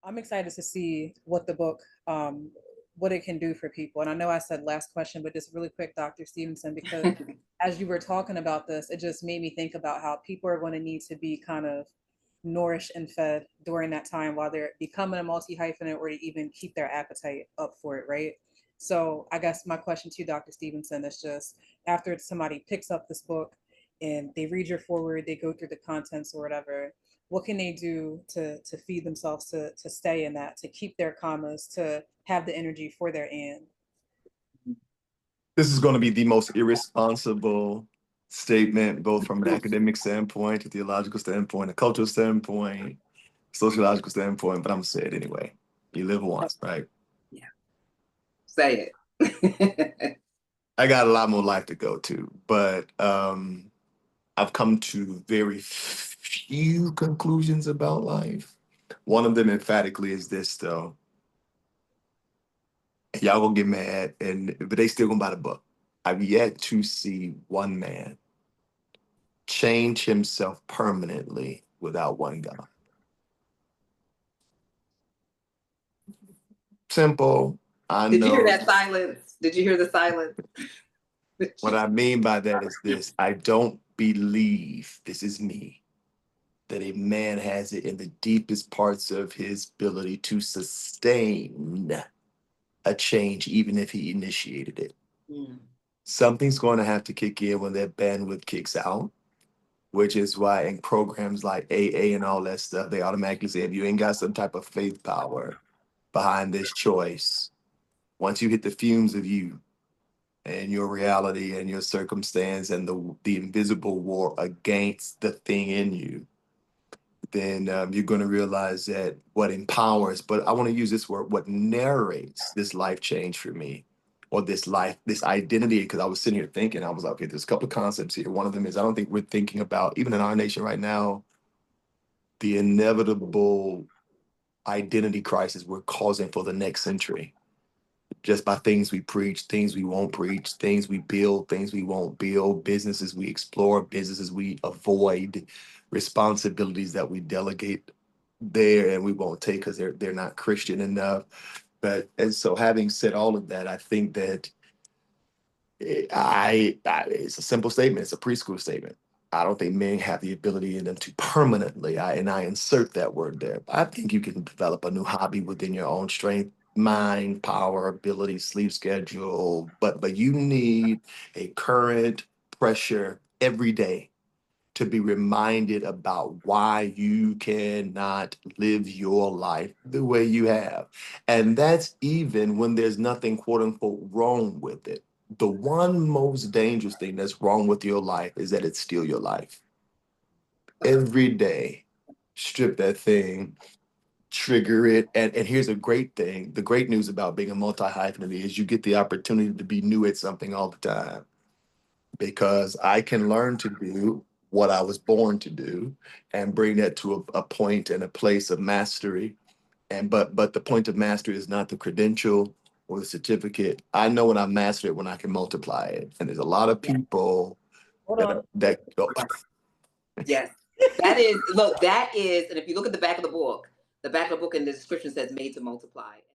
I'm excited to see what the book, what it can do for people. And I know I said last question, but just really quick, Dr. Stevenson, because as you were talking about this, it just made me think about how people are going to need to be kind of nourished and fed during that time while they're becoming a multi-hyphenate or to even keep their appetite up for it, right? So I guess my question to you, Dr. Stevenson, is just after somebody picks up this book and they read your forward, they go through the contents or whatever, what can they do to feed themselves, to stay in that, to keep their commas, to have the energy for their and? This is going to be the most irresponsible statement, both from an academic standpoint, a theological standpoint, a cultural standpoint, sociological standpoint, but I'm gonna say it anyway. You live once, right? Yeah. Say it. I got a lot more life to go to, but I've come to very few conclusions about life. One of them emphatically is this, though. Y'all gonna get mad, but they still gonna buy the book. I've yet to see one man change himself permanently without one God. Simple. I Did know. you hear that silence? Did you hear the silence? What I mean by that is this: I don't believe, this is me, that a man has it in the deepest parts of his ability to sustain a change, even if he initiated it. Mm. Something's going to have to kick in when that bandwidth kicks out, which is why in programs like AA and all that stuff, they automatically say, if you ain't got some type of faith power behind this choice, once you hit the fumes of you and your reality and your circumstance and the invisible war against the thing in you, then you're going to realize that what empowers, but I want to use this word, what narrates this life change for me, or this life, this identity, because I was sitting here thinking, I was like, okay, there's a couple of concepts here. One of them is I don't think we're thinking about, even in our nation right now, the inevitable identity crisis we're causing for the next century. Just by things we preach, things we won't preach, things we build, things we won't build, businesses we explore, businesses we avoid, responsibilities that we delegate there and we won't take because they're not Christian enough. But and so having said all of that, I think that it's a simple statement. It's a preschool statement. I don't think men have the ability in them to permanently, I insert that word there. I think you can develop a new hobby within your own strength, mind, power, ability, sleep schedule, but you need a current pressure every day to be reminded about why you cannot live your life the way you have. And that's even when there's nothing quote unquote wrong with it. The one most dangerous thing that's wrong with your life is that it's still your life. Every day, strip that thing, trigger it. And here's a great thing. The great news about being a multi-hyphenate is you get the opportunity to be new at something all the time, because I can learn to do what I was born to do and bring that to a point and a place of mastery. And but the point of mastery is not the credential or the certificate. I know when I master it, when I can multiply it. And there's a lot of people Hold on. that go. Yes. That is, look, that is, and if you look at the back of the book in the description says made to multiply.